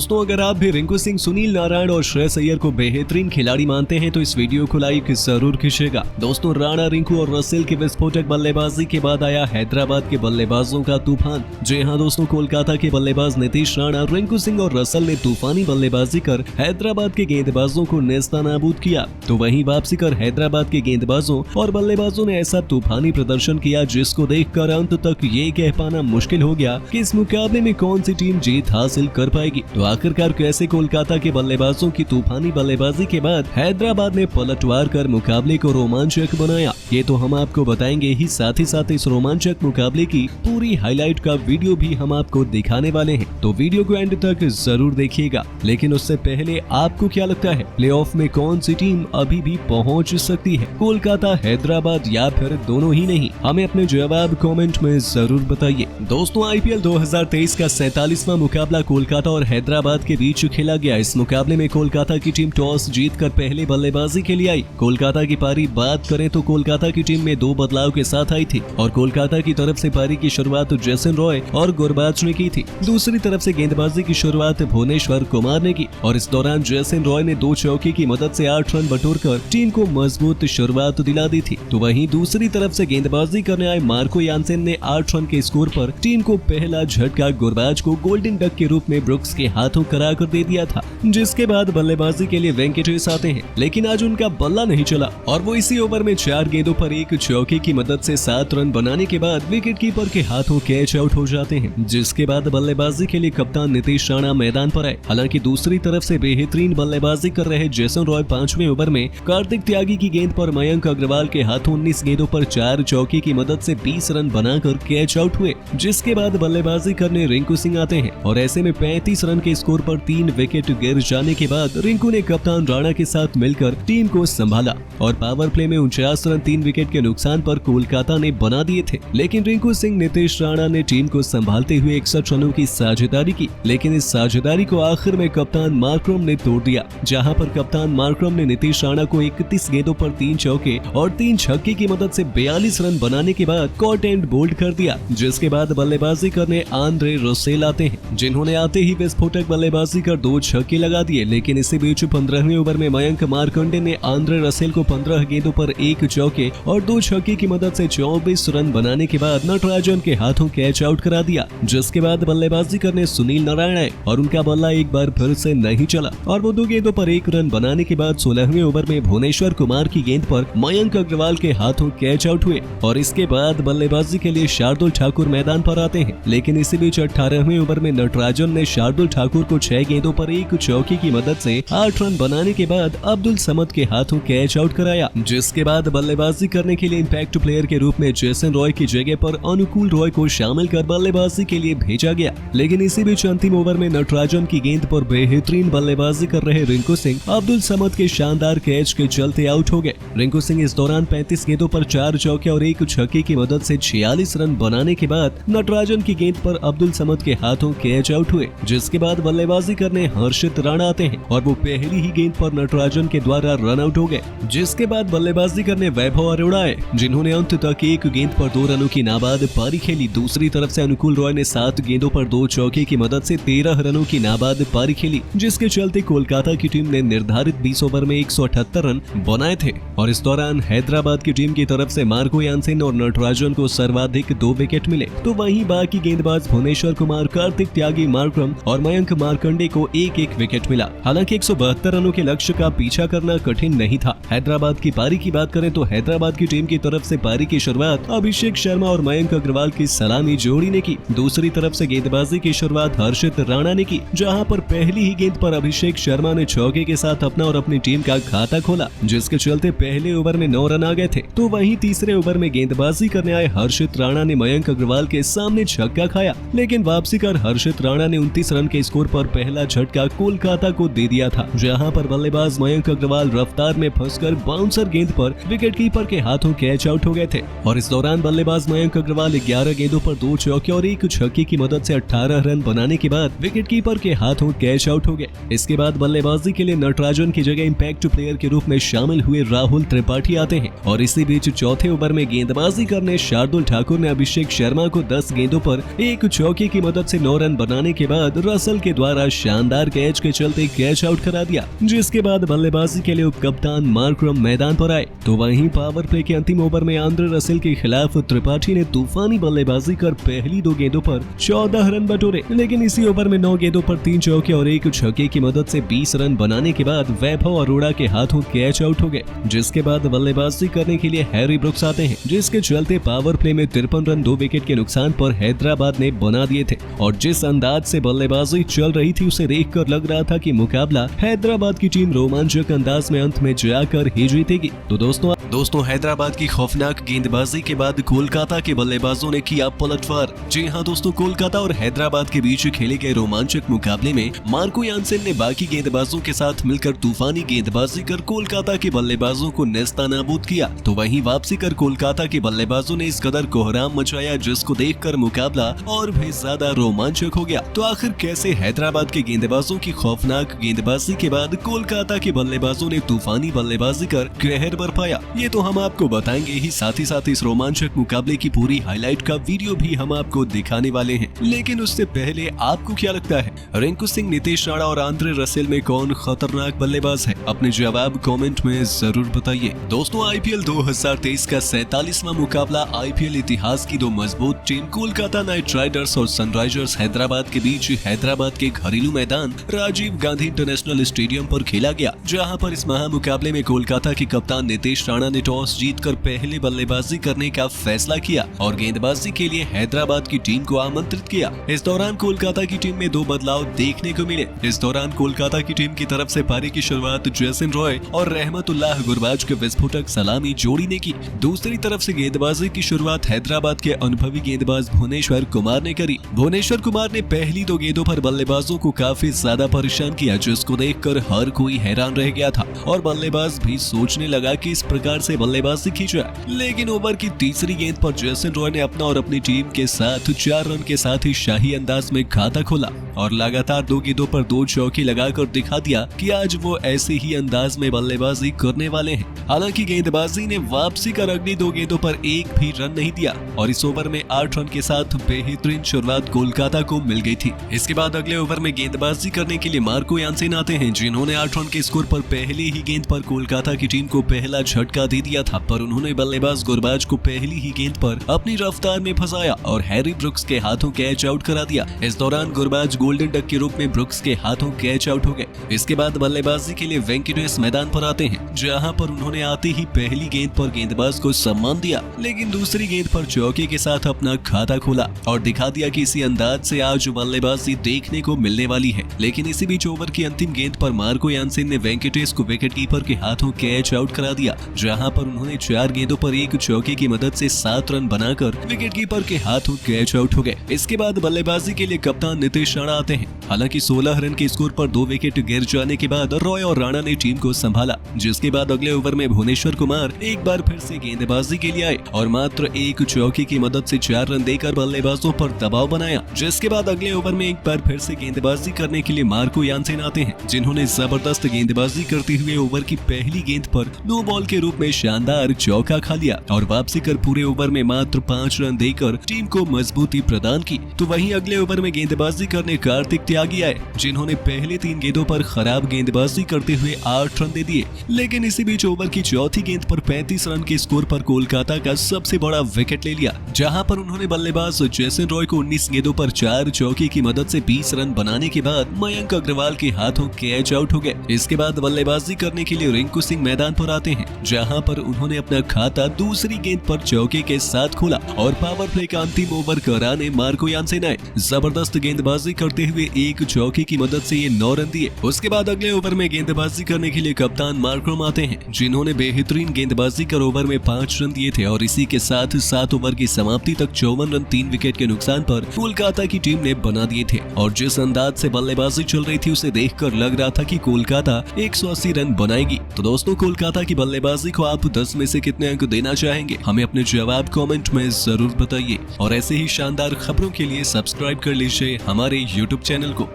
दोस्तों अगर आप भी रिंकू सिंह, सुनील नारायण और श्रेयस अय्यर को बेहतरीन खिलाड़ी मानते हैं तो इस वीडियो को लाइक जरूर कीजिएगा। दोस्तों राणा, रिंकू और रसेल की विस्फोटक बल्लेबाजी के बाद आया हैदराबाद के बल्लेबाजों का तूफान। जी हां दोस्तों, कोलकाता के बल्लेबाज नीतीश राणा, रिंकू सिंह और रसेल ने तूफानी बल्लेबाजी कर हैदराबाद के गेंदबाजों को नेस्तनाबूद किया। तो वहीं वापसी कर हैदराबाद के गेंदबाजों और बल्लेबाजों ने ऐसा तूफानी प्रदर्शन किया जिसको देखकर अंत तक ये कह पाना मुश्किल हो गया कि इस मुकाबले में कौन सी टीम जीत हासिल कर पाएगी। तो आखिरकार कैसे कोलकाता के बल्लेबाजों की तूफानी बल्लेबाजी के बाद हैदराबाद ने पलटवार कर मुकाबले को रोमांचक बनाया, ये तो हम आपको बताएंगे ही। साथ इस रोमांचक मुकाबले की पूरी हाईलाइट का वीडियो भी हम आपको दिखाने वाले हैं, तो वीडियो को एंड तक जरूर देखिएगा। लेकिन उससे पहले आपको क्या लगता है, प्लेऑफ में कौन सी टीम अभी भी पहुंच सकती है, कोलकाता, हैदराबाद या फिर दोनों ही नहीं? हमें अपने जवाब कमेंट में जरूर बताइए। दोस्तों आईपीएल 2023 का 47वां मुकाबला कोलकाता और हैदराबाद के बीच खेला गया। इस मुकाबले में कोलकाता की टीम टॉस जीतकर पहले बल्लेबाजी के लिए आई। कोलकाता की पारी बात करें तो कोलकाता की टीम में 2 बदलाव के साथ आई थी और कोलकाता की तरफ से पारी की शुरुआत जेसन रॉय और गुरबाज ने की थी। दूसरी तरफ से गेंदबाजी की शुरुआत भुवनेश्वर कुमार ने की और इस दौरान जेसन रॉय ने 2 चौके की मदद से 8 रन बटोरकर टीम को मजबूत शुरुआत दिला दी थी। तो वहीं दूसरी तरफ से गेंदबाजी करने आए मार्को यानसेन ने 8 रन के स्कोर पर टीम को पहला झटका गुरबाज को गोल्डन डक के रूप में ब्रुक्स के हाथों करा कर दे दिया था। जिसके बाद बल्लेबाजी के लिए वेंकटेश आते हैं, लेकिन आज उनका बल्ला नहीं चला और वो इसी ओवर में 4 गेंदों पर 1 चौके की मदद से 7 रन बनाने के बाद विकेट कीपर के हाथों कैच आउट हो जाते हैं। जिसके बाद बल्लेबाजी के लिए कप्तान नीतीश राणा मैदान पर आए। हालांकि दूसरी तरफ से बेहतरीन बल्लेबाजी कर रहे जेसन रॉय 5वें ओवर में कार्तिक त्यागी की गेंद पर मयंक अग्रवाल के हाथों 19 गेंदों पर 4 चौके की मदद से 20 रन बनाकर कैच आउट हुए। जिसके बाद बल्लेबाजी करने रिंकू सिंह आते हैं और ऐसे में 35 रन के स्कोर पर 3 विकेट गिर जाने के बाद रिंकू ने कप्तान राणा के साथ मिलकर टीम को संभाला और पावर प्ले में 49 रन 3 विकेट के नुकसान पर कोलकाता ने बना दिए थे। लेकिन रिंकू सिंह, नीतीश राणा ने टीम को संभालते हुए 61 रनों की साझेदारी की, लेकिन इस साझेदारी को आखिर में कप्तान मार्करम ने तोड़ दिया, जहां पर कप्तान मार्करम ने नीतीश राणा को 31 गेंदों पर 3 चौके और 3 छक्के की मदद से 42 रन बनाने के बाद कॉट एंड बोल्ड कर दिया। जिसके बाद बल्लेबाजी करने आंद्रे रसेल आते हैं, जिन्होंने आते ही विस्फोटक बल्लेबाजी कर 2 छक्के लगा दिए। लेकिन इसी बीच 15वें ओवर में मयंक मार्कंडे ने आंद्रे रसेल को 15 गेंदों पर 1 चौके और 2 छक्के की मदद से 24 रन बनाने के बाद नटराजन के हाथों कैच आउट करा दिया। जिसके बाद बल्लेबाजी करने सुनील नारायण आए और उनका बल्ला एक बार फिर से नहीं चला और वो 2 गेंदों पर 1 रन बनाने के बाद 16वें ओवर में भुवनेश्वर कुमार की गेंद पर मयंक अग्रवाल के हाथों कैच आउट हुए और इसके बाद बल्लेबाजी के लिए शार्दुल ठाकुर मैदान पर आते हैं। लेकिन इसी बीच 18वें ओवर में नटराजन ने शार्दुल ठाकुर को 6 गेंदों पर 1 चौके की मदद से 8 रन बनाने के बाद अब्दुल समद के हाथों कैच आउट कराया। जिसके बाद बल्लेबाजी करने के लिए इंपैक्ट प्लेयर के रूप में जेसन रॉय की जगह पर अनुकूल रॉय को शामिल कर बल्लेबाजी के लिए भेजा गया। लेकिन इसी बीच अंतिम ओवर में नटराजन की गेंद पर बेहतरीन बल्लेबाजी कर रहे रिंकू सिंह अब्दुल समद के शानदार कैच के चलते आउट हो गए। रिंकू सिंह इस दौरान 35 गेंदों पर 4 चौके और 1 छक्के की मदद से 46 रन बनाने के बाद नटराजन की गेंद पर अब्दुल समद के हाथों कैच आउट हुए। जिसके बाद बल्लेबाजी करने हर्षित राणा आते हैं और वो पहली ही गेंद पर नटराजन के द्वारा रन आउट हो गए। जिसके बाद बल्लेबाजी करने वैभव अरोड़ा आए, जिन्होंने अंत तक 1 गेंद पर 2 रनों की नाबाद पारी खेली। दूसरी तरफ से अनुकूल रॉय ने 7 गेंदों पर 2 चौके की मदद से 13 रनों की नाबाद पारी खेली, जिसके चलते कोलकाता की टीम ने निर्धारित 20 ओवर में 178 रन बनाए थे। और इस दौरान हैदराबाद की टीम की तरफ से मार्को यानसेन और नटराजन को सर्वाधिक 2 विकेट मिले। तो वहीं बाकी गेंदबाज भुवनेश्वर कुमार, कार्तिक त्यागी, मार्करम और मयंक मार्कंडे को 1-1 विकेट मिला। हालांकि 172 रनों के लक्ष्य का पीछा करना कठिन नहीं था। हैदराबाद की पारी की बात करें तो हैदराबाद की टीम की तरफ से पारी की शुरुआत अभिषेक शर्मा और मयंक अग्रवाल की सलामी जोड़ी ने की। दूसरी तरफ से गेंदबाजी की शुरुआत हर्षित राणा ने की, जहां पर पहली ही गेंद पर अभिषेक शर्मा ने चौके के साथ अपना और अपनी टीम का खाता खोला, जिसके चलते पहले ओवर में 9 रन आ गए थे। तो वहीं तीसरे ओवर में गेंदबाजी करने आए हर्षित राणा ने मयंक अग्रवाल के सामने छक्का खाया, लेकिन वापसी कर हर्षित राणा ने 29 रन के स्कोर पर पहला झटका कोलकाता को दे दिया था, जहां पर बल्लेबाज मयंक अग्रवाल रफ्तार में फंसकर बाउंसर गेंद पर विकेटकीपर के हाथों कैच आउट हो गए थे। और इस दौरान बल्लेबाज मयंक अग्रवाल 11 गेंदों पर 2 चौके और 1 छक्के की मदद से 18 रन बनाने के बाद विकेटकीपर के हाथों कैच आउट हो गए। इसके बाद बल्लेबाजी के लिए नटराजन की जगह इंपैक्ट प्लेयर के रूप में शामिल हुए राहुल त्रिपाठी आते हैं और इसी बीच चौथे ओवर में गेंदबाजी करने शार्दुल ठाकुर ने अभिषेक शर्मा को 10 गेंदों पर 1 चौके की मदद से 9 रन बनाने के बाद रसल के के द्वारा शानदार कैच के चलते कैच आउट करा दिया, जिसके बाद बल्लेबाजी के लिए उप कप्तान मार्करम मैदान पर आए। तो वहीं पावर प्ले के अंतिम ओवर में आंद्रे रसेल के खिलाफ त्रिपाठी ने तूफानी बल्लेबाजी कर पहली 2 गेंदों पर 14 रन बटोरे, लेकिन इसी ओवर में 9 गेंदों पर 3 चौके और 1 छक्के की मदद से 20 रन बनाने के बाद वैभव अरोड़ा के हाथों कैच आउट हो गए, जिसके बाद बल्लेबाजी करने के लिए हैरी ब्रुक्स आते हैं, जिसके चलते पावर प्ले में 53 रन 2 विकेट के नुकसान पर हैदराबाद ने बना दिए थे। और जिस अंदाज से बल्लेबाजी चल रही थी उसे देखकर लग रहा था कि मुकाबला हैदराबाद की टीम रोमांचक अंदाज में अंत में जाकर ही जीतेगी। तो दोस्तों हैदराबाद की खौफनाक गेंदबाजी के बाद कोलकाता के बल्लेबाजों ने किया पलटवार। जी हाँ दोस्तों, कोलकाता और हैदराबाद के बीच खेले गए रोमांचक मुकाबले में मार्को यानसेन ने बाकी गेंदबाजों के साथ मिलकर तूफानी गेंदबाजी कर कोलकाता के बल्लेबाजों को नेस्तनाबूद किया। तो वहीं वापसी कर कोलकाता के बल्लेबाजों ने इस कदर कोहराम मचाया जिसको देखकर मुकाबला और भी ज्यादा रोमांचक हो गया। तो आखिर कैसे हैदराबाद के गेंदबाजों की खौफनाक गेंदबाजी के बाद कोलकाता के बल्लेबाजों ने तूफानी बल्लेबाजी कर कहर बरपाया, ये तो हम आपको बताएंगे ही। साथ ही इस रोमांचक मुकाबले की पूरी हाईलाइट का वीडियो भी हम आपको दिखाने वाले हैं। लेकिन उससे पहले आपको क्या लगता है, रिंकू सिंह, नीतीश राणा और आंद्रे रसेल में कौन खतरनाक बल्लेबाज है? अपने जवाब कमेंट में जरूर बताइए। दोस्तों आईपीएल 2023 का 47वां मुकाबला आईपीएल इतिहास की 2 मजबूत टीम कोलकाता नाइट राइडर्स और सनराइजर्स हैदराबाद के बीच हैदराबाद के घरेलू मैदान राजीव गांधी इंटरनेशनल स्टेडियम पर खेला गया, जहां पर इस महामुकाबले में कोलकाता के कप्तान नीतीश राणा ने टॉस जीतकर पहले बल्लेबाजी करने का फैसला किया और गेंदबाजी के लिए हैदराबाद की टीम को आमंत्रित किया। इस दौरान कोलकाता की टीम में 2 बदलाव देखने को मिले। इस दौरान कोलकाता की टीम की तरफ से पारी की शुरुआत जैसन रॉय और रहमतुल्लाह गुरबाज के विस्फोटक सलामी जोड़ी ने की। दूसरी तरफ से गेंदबाजी की शुरुआत हैदराबाद के अनुभवी गेंदबाज भुवनेश्वर कुमार ने करी। भुवनेश्वर कुमार ने पहली 2 गेंदों पर बल्लेबाजों को काफी ज्यादा परेशान किया, जिसको देखकर हर कोई हैरान रह गया था और बल्लेबाज भी सोचने लगा कि इस प्रकार से बल्लेबाजी की जाए। लेकिन ओवर की तीसरी गेंद पर जैसन रॉय ने अपना और अपनी टीम के साथ 4 रन के साथ ही शाही अंदाज में खाता खोला और लगातार 2 गेंदों पर 2 चौके लगाकर दिखा दिया कि आज वो ऐसे ही अंदाज में बल्लेबाजी करने वाले हैं। हालांकि गेंदबाजी ने वापसी कर अगली 2 गेंदों पर एक भी रन नहीं दिया और इस ओवर में 8 रन के साथ बेहतरीन शुरुआत कोलकाता को मिल गई थी। इसके बाद अगले ओवर में गेंदबाजी करने के लिए मार्को यानसेन आते हैं, जिन्होंने 8 रन के स्कोर पर पहली ही गेंद पर कोलकाता की टीम को पहला झटका दे दिया था, पर उन्होंने बल्लेबाज गुरबाज को पहली ही गेंद पर अपनी रफ्तार में फंसाया और हैरी ब्रुक्स के हाथों कैच आउट करा दिया। इस दौरान गुरबाज गोल्डन डक के रूप में ब्रुक्स के हाथों कैच आउट हो गए। इसके बाद बल्लेबाजी के लिए वेंकटेश मैदान पर आते हैं, जहां पर उन्होंने आते ही पहली गेंद पर गेंदबाज को सम्मान दिया, लेकिन दूसरी गेंद पर चौके के साथ अपना खाता खोला और दिखा दिया कि इसी अंदाज से आज बल्लेबाजी देखने को मिलने वाली है। लेकिन इसी बीच ओवर की अंतिम गेंद पर मार्को यानसेन ने वेंकटेश को विकेटकीपर के हाथों कैच आउट करा दिया, जहां पर उन्होंने 4 गेंदों पर 1 चौके की मदद से 7 रन बनाकर विकेटकीपर के हाथों कैच आउट हो गए। इसके बाद बल्लेबाजी के लिए कप्तान नीतीश राणा आते हैं। हालांकि 16 रन के स्कोर पर 2 विकेट गिर जाने के बाद रॉय और राणा ने टीम को संभाला, जिसके बाद अगले ओवर में भुवनेश्वर कुमार एक बार फिर से गेंदबाजी के लिए आए और मात्र 1 चौके की मदद से 4 रन देकर बल्लेबाजों पर दबाव बनाया। जिसके बाद अगले ओवर में एक बार फिर से गेंदबाजी करने के लिए मार्को यानसेन आते हैं, जिन्होंने जबरदस्त गेंदबाजी करते हुए ओवर की पहली गेंद पर नो बॉल के रूप में शानदार चौका खा लिया और वापसी कर पूरे ओवर में मात्र 5 रन देकर टीम को मजबूती प्रदान की। तो वहीं अगले ओवर में गेंदबाजी करने कार्तिक त्यागी आए, जिन्होंने पहले 3 गेंदों पर खराब गेंदबाजी करते हुए 8 रन दे दिए। लेकिन इसी बीच ओवर की चौथी गेंद पर 35 रन के स्कोर पर कोलकाता का सबसे बड़ा विकेट ले लिया, जहां पर उन्होंने बल्लेबाज जैसन रॉय को 19 गेंदों पर 4 चौके की मदद से 20 रन बनाने के बाद मयंक अग्रवाल के हाथों कैच आउट हो गए। इसके बाद बल्लेबाजी करने के लिए रिंकू सिंह मैदान पर आते हैं, जहां पर उन्होंने अपना खाता दूसरी गेंद पर चौके के साथ खोला और पावर प्ले का अंतिम ओवर कराने मार्को यानसेन आए। जबरदस्त गेंदबाजी करते हुए 1 चौके की मदद से ये 9 रन दिए। उसके बाद अगले ओवर में गेंदबाजी करने के लिए कप्तान मार्करम आते हैं, जिन्होंने बेहतरीन गेंदबाजी कर ओवर में 5 रन दिए थे और इसी के साथ 7 ओवर की समाप्ति तक 54 रन 3 विकेट के नुकसान पर कोलकाता की टीम ने बना दिए थे। और जिस अंदाज से बल्लेबाजी चल रही थी उसे देखकर लग रहा था कि कोलकाता 180 रन बनाएगी। तो दोस्तों कोलकाता की बल्लेबाजी को आप 10 में से कितने अंक देना चाहेंगे? हमें अपने जवाब कमेंट में जरूर बताइए और ऐसे ही शानदार खबरों के लिए सब्सक्राइब कर लीजिए हमारे YouTube चैनल को।